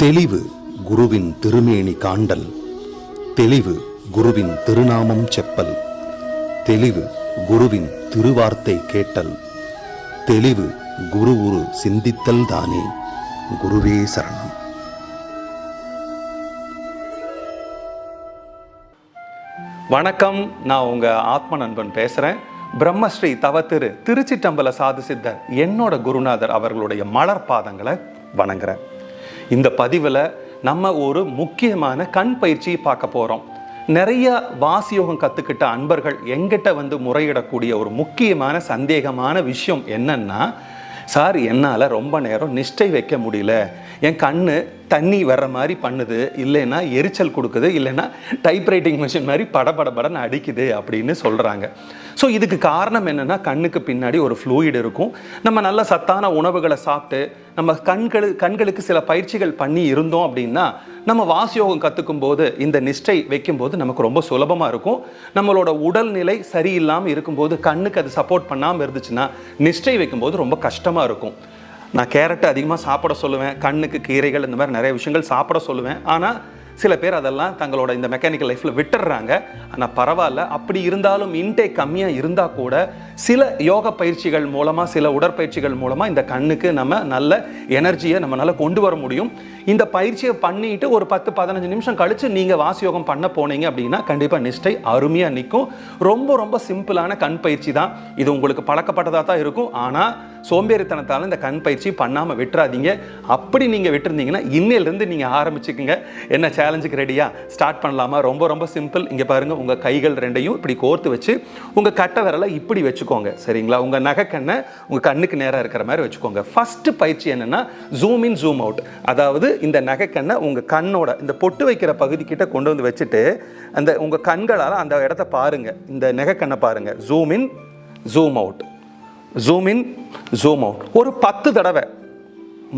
தெளிவு குருவின் திருமேனி காண்டல், தெளிவு குருவின் திருநாமம் செப்பல், தெளிவு குருவின் திருவார்த்தை கேட்டல், தெளிவு குரு உரு சிந்தித்தல் தானே. குருவே சரணம். வணக்கம், நான் உங்க ஆத்ம நண்பன் பேசுறேன். பிரம்மஸ்ரீ தவத்திரு திருச்சிற்றம்பல சாது சித்தர் என்னோட குருநாதர் அவர்களுடைய மலர் பாதங்களை வணங்குறேன். இந்த பதிவில் நம்ம ஒரு முக்கியமான கண் பயிற்சியை பார்க்க போகிறோம். நிறைய வாசியோகம் கற்றுக்கிட்ட அன்பர்கள் எங்கிட்ட வந்து முறையிடக்கூடிய ஒரு முக்கியமான சந்தேகமான விஷயம் என்னன்னா, சார் என்னால் ரொம்ப நேரம் நிஷ்டை வைக்க முடியல, என் கண்ணு தண்ணி வர்ற மாதிரி பண்ணுது, இல்லைன்னா எரிச்சல் கொடுக்குது, இல்லைன்னா டைப்ரைட்டிங் மிஷின் மாதிரி படபடபடன்னு அடிக்குது அப்படின்னு சொல்கிறாங்க. ஸோ இதுக்கு காரணம் என்னென்னா, கண்ணுக்கு பின்னாடி ஒரு ஃப்ளூயிட் இருக்கும். நம்ம நல்ல சத்தான உணவுகளை சாப்பிட்டு நம்ம கண்களுக்கு சில பயிற்சிகள் பண்ணி இருந்தோம் அப்படின்னா, நம்ம வாசியோகம் கற்றுக்கும் போது இந்த நிஷ்டை வைக்கும்போது நமக்கு ரொம்ப சுலபமாக இருக்கும். நம்மளோட உடல்நிலை சரியில்லாமல் இருக்கும்போது கண்ணுக்கு அது சப்போர்ட் பண்ணாமல் இருந்துச்சுன்னா நிஷ்டை வைக்கும்போது ரொம்ப கஷ்டமாக இருக்கும். நான் கேரட்டை அதிகமாக சாப்பிட சொல்லுவேன், கண்ணுக்கு கீரைகள் இந்த மாதிரி நிறைய விஷயங்கள் சாப்பிட சொல்லுவேன். ஆனால் சில பேர் அதெல்லாம் தங்களோட இந்த மெக்கானிக்கல் லைஃப்பில் விட்டுடுறாங்க. ஆனால் பரவாயில்ல, அப்படி இருந்தாலும் இன்டேக் கம்மியாக இருந்தால் கூட சில யோக பயிற்சிகள் மூலமாக, சில உடற்பயிற்சிகள் மூலமாக இந்த கண்ணுக்கு நம்ம நல்ல எனர்ஜியை நம்மளால் கொண்டு வர முடியும். இந்த பயிற்சியை பண்ணிட்டு ஒரு 10-15 நிமிஷம் கழித்து நீங்கள் வாசியோகம் பண்ண போனீங்க அப்படின்னா கண்டிப்பாக நிஷ்டை அருமையாக நிற்கும். ரொம்ப ரொம்ப சிம்பிளான கண் பயிற்சி தான் இது. உங்களுக்கு பழக்கப்பட்டதாக தான் இருக்கும். ஆனால் சோம்பேறித்தனத்தால் இந்த கண் பயிற்சி பண்ணாமல் விட்டுறாதீங்க. அப்படி நீங்கள் விட்டுருந்தீங்கன்னா இன்னிலிருந்து நீங்கள் ஆரம்பிச்சுக்குங்க. என்ன சேலஞ்சுக்கு ரெடியா? ஸ்டார்ட் பண்ணலாமா? ரொம்ப ரொம்ப சிம்பிள். இங்கே பாருங்கள், உங்கள் கைகள் ரெண்டையும் இப்படி கோர்த்து வச்சு உங்கள் கட்டை விரலை இப்படி வச்சுக்கோங்க, சரிங்களா? உங்கள் நகைக்கண்ணை உங்கள் கண்ணுக்கு நேராக இருக்கிற மாதிரி வச்சுக்கோங்க. ஃபஸ்ட்டு பயிற்சி என்னென்னா ஜூம் இன் ஜூம் அவுட். அதாவது இந்த நகைக்கண்ணை உங்கள் கண்ணோட இந்த பொட்டு வைக்கிற பகுதிக்கிட்ட கொண்டு வந்து வச்சுட்டு அந்த உங்கள் கண்களால் அந்த இடத்த பாருங்கள். இந்த நகைக்கண்ணை பாருங்கள். Zoom in zoom out, zoom in zoom out. ஒரு 10 தடவை,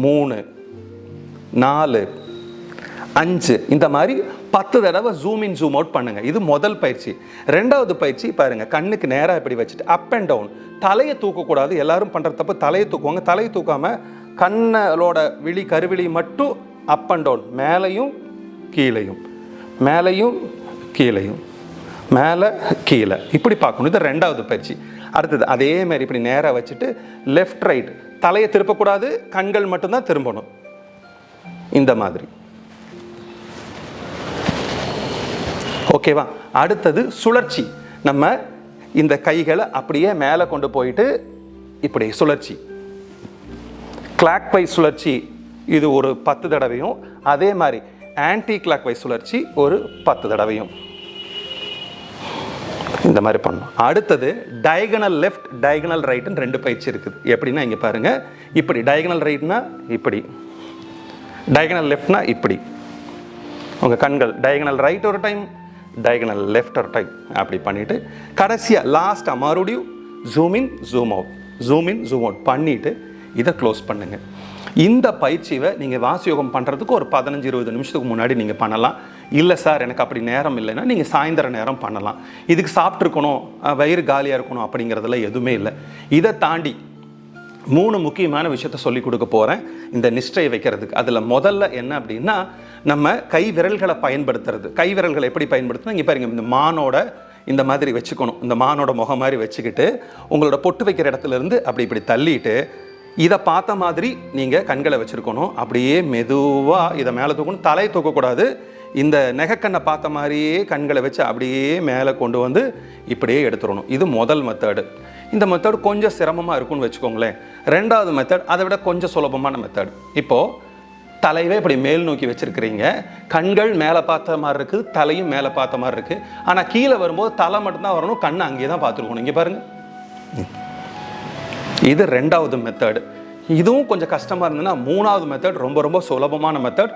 3, 4, 5 இந்த மாதிரி 10 தடவை ஜூம் இன் ஜூம் அவுட் பண்ணுங்க. இது முதல் பயிற்சி. ரெண்டாவது பயிற்சி பாருங்க, கண்ணுக்கு நேராக இப்படி வச்சுட்டு அப் அண்ட் டவுன். தலையை தூக்கக்கூடாது. எல்லாரும் பண்ற தப்பு, தலையை தூக்குவாங்க. தலையை தூக்காம கண்ணோட கருவிழி மட்டும் அப் அண்ட் டவுன், மேலையும் கீழையும், மேலையும் கீழையும், மேலே கீழே, இப்படி பார்க்கணும். இது ரெண்டாவது பயிற்சி. அடுத்தது அதே மாதிரி இப்படி நேராக வச்சுட்டு லெஃப்ட் ரைட், தலையை திருப்பக்கூடாது, கண்கள் மட்டும்தான் திரும்பணும். இந்த மாதிரி, ஓகேவா? அடுத்தது சுழற்சி. நம்ம இந்த கைகளை அப்படியே மேலே கொண்டு போயிட்டு இப்படி சுழற்சி, கிளாக் வைஸ் சுழற்சி. இது ஒரு 10 தடவையும், அதே மாதிரி ஆன்டி கிளாக் வைஸ் சுழற்சி ஒரு 10 தடவையும் இந்த மாதிரி பண்ணணும். அடுத்தது டயகனல் லெஃப்ட், டயகனல் ரைட்னு 2 பயிற்சி இருக்குது. எப்படின்னா இங்கே பாருங்கள், இப்படி டயகனல் ரைட்னா இப்படி, டயகனல் லெஃப்ட்னா இப்படி. உங்கள் கண்கள் டயகனல் ரைட் ஒரு டைம், டயகனல் லெஃப்ட் ஒரு டைம், அப்படி பண்ணிவிட்டு கடைசியாக லாஸ்ட்டாக மறுபடியும் zoom in zoom out, zoom in zoom out பண்ணிவிட்டு இதை க்ளோஸ் பண்ணுங்கள். இந்த பயிற்சியை நீங்கள் வாசியோகம் பண்ணுறதுக்கு ஒரு 15-20 நிமிஷத்துக்கு முன்னாடி நீங்கள் பண்ணலாம். இல்லை சார் எனக்கு அப்படி நேரம் இல்லைன்னா நீங்கள் சாயந்தர நேரம் பண்ணலாம். இதுக்கு சாப்பிட்ருக்கணும், வயிறு காலியாக இருக்கணும் அப்படிங்கிறதுல எதுவுமே இல்லை. இதை தாண்டி 3 முக்கியமான விஷயத்த சொல்லி கொடுக்க போகிறேன் இந்த நிஷ்டையை வைக்கிறதுக்கு. அதில் முதல்ல என்ன அப்படின்னா, நம்ம கை விரல்களை பயன்படுத்துறது. கை விரல்களை எப்படி பயன்படுத்தினா, இங்கே பாருங்கள், இந்த மானோட இந்த மாதிரி வச்சுக்கணும். இந்த மானோட முகம் மாதிரி வச்சுக்கிட்டு உங்களோட பொட்டு வைக்கிற இடத்துல இருந்து அப்படி இப்படி தள்ளிட்டு இதை பார்த்த மாதிரி நீங்கள் கண்களை வச்சுருக்கணும். அப்படியே மெதுவாக இதை மேலே தூக்கணும். தலையை தூக்கக்கூடாது. இந்த நெகக்கண்ணை பார்த்த மாதிரியே கண்களை வச்சு அப்படியே மேலே கொண்டு வந்து இப்படியே எடுத்துடணும். இது முதல் மெத்தடு. இந்த மெத்தட் கொஞ்சம் சிரமமாக இருக்குன்னு வச்சுக்கோங்களேன். ரெண்டாவது மெத்தட் அதை விட கொஞ்சம் சுலபமான மெத்தட். இப்போது தலைவே இப்படி மேல் நோக்கி வச்சுருக்கிறீங்க, கண்கள் மேலே பார்த்த மாதிரி இருக்குது, தலையும் மேலே பார்த்த மாதிரி இருக்குது. ஆனால் கீழே வரும்போது தலை மட்டும்தான் வரணும், கண்ணை அங்கேயே தான் பார்த்துருக்கணும். இங்கே பாருங்கள், இது ரெண்டாவது மெத்தட். இதுவும் கொஞ்சம் கஷ்டமாக இருந்ததுன்னா மூணாவது மெத்தட் ரொம்ப ரொம்ப சுலபமான மெத்தட்.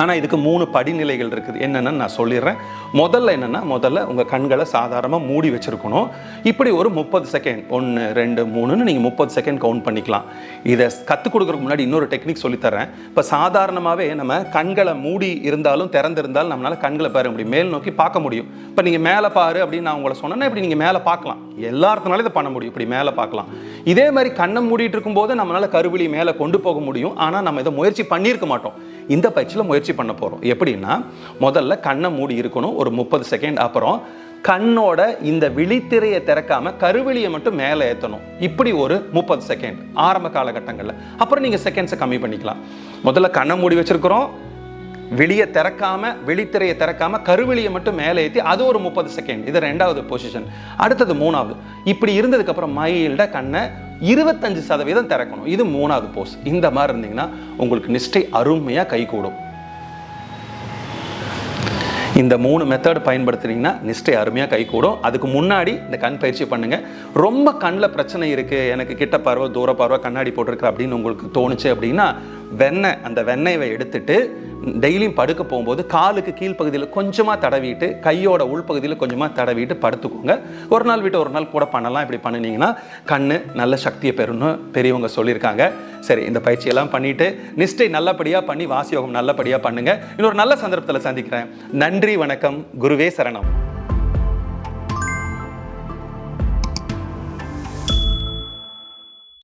ஆனால் இதுக்கு 3 படிநிலைகள் இருக்குது. என்னென்னு நான் சொல்லிடுறேன். முதல்ல உங்கள் கண்களை சாதாரணமாக மூடி வச்சுருக்கணும். இப்படி ஒரு 30 செகண்ட் 1 2 3ன்னு நீங்கள் 30 செகண்ட் கவுண்ட் பண்ணிக்கலாம். இதை கற்றுக் கொடுக்குறதுக்கு முன்னாடி இன்னொரு டெக்னிக் சொல்லித்தரேன். இப்போ சாதாரணமாகவே நம்ம கண்களை மூடி இருந்தாலும் திறந்திருந்தாலும் நம்மளால் கண்களை பாரு முடியும், மேல் நோக்கி பார்க்க முடியும். இப்போ நீங்கள் மேலே பாரு அப்படின்னு நான் உங்களை சொன்னேன்னா இப்படி நீங்கள் மேலே பார்க்கலாம். எல்லாருக்குனாலும் இதை பண்ண முடியும், இப்படி மேலே பார்க்கலாம். இதே மாதிரி கண்ணை மூடிட்டு இருக்கும்போது நம்மளால் கருவிழி மேலே கொண்டு போக முடியும். ஆனால் நம்ம இதை முயற்சி பண்ணியிருக்க மாட்டோம். இந்த பயிற்சியில் முயற்சி பண்ண போகிறோம். எப்படின்னா, முதல்ல கண்ணை மூடி இருக்கணும் ஒரு 30 செகண்ட். அப்புறம் கண்ணோட இந்த விழித்திரையை திறக்காம கருவிழியை மட்டும் மேலே ஏற்றணும். இப்படி ஒரு 30 செகண்ட் ஆரம்ப காலகட்டங்களில். அப்புறம் நீங்கள் செகண்ட்ஸை கம்மி பண்ணிக்கலாம். முதல்ல கண்ணை மூடி வச்சிருக்கிறோம், விழித்திரையை திறக்காம கருவிழியை மட்டும் மேலே ஏற்றி அது ஒரு 30 செகண்ட். இது 2வது பொசிஷன். அடுத்தது 3வது. இப்படி இருந்ததுக்கு அப்புறம் மைல்டா கண்ணை 25% திறக்கணும். இது 3வது போஸ். இந்த மாதிரி இருந்தீங்கன்னா உங்களுக்கு நிஷ்டை அருமையாக கைகூடும். இந்த 3 மெத்தட் பயன்படுத்துனீங்கன்னா நிஷ்டை அருமையாக கைகூடும். அதுக்கு முன்னாடி இந்த கண் பயிற்சி பண்ணுங்க. ரொம்ப கண்ணில் பிரச்சனை இருக்கு, எனக்கு கிட்ட பார்வை தூர பார்வை கண்ணாடி போட்டிருக்கு அப்படின்னு உங்களுக்கு தோணுச்சு அப்படின்னா அந்த வெண்ணெயை எடுத்துட்டு டெய்லியும் படுக்க போகும்போது காலுக்கு கீழ்ப்பகுதியில் கொஞ்சமாக தடவிட்டு கையோட உள்பகுதியில் கொஞ்சமாக தடவிட்டு படுத்துக்கோங்க. ஒரு நாள் விட்டு ஒரு நாள் கூட பண்ணலாம். இப்படி பண்ணினீங்கன்னா கண்ணு நல்ல சக்தியை பெறணும்னு பெரியவங்க சொல்லியிருக்காங்க. சரி, இந்த பயிற்சியெல்லாம் பண்ணிட்டு நிஷ்டை நல்லபடியாக பண்ணி வாசி யோகம் நல்லபடியாக பண்ணுங்க. இன்னொரு நல்ல சந்தர்ப்பத்தில் சந்திக்கிறேன். நன்றி, வணக்கம், குருவே சரணம்.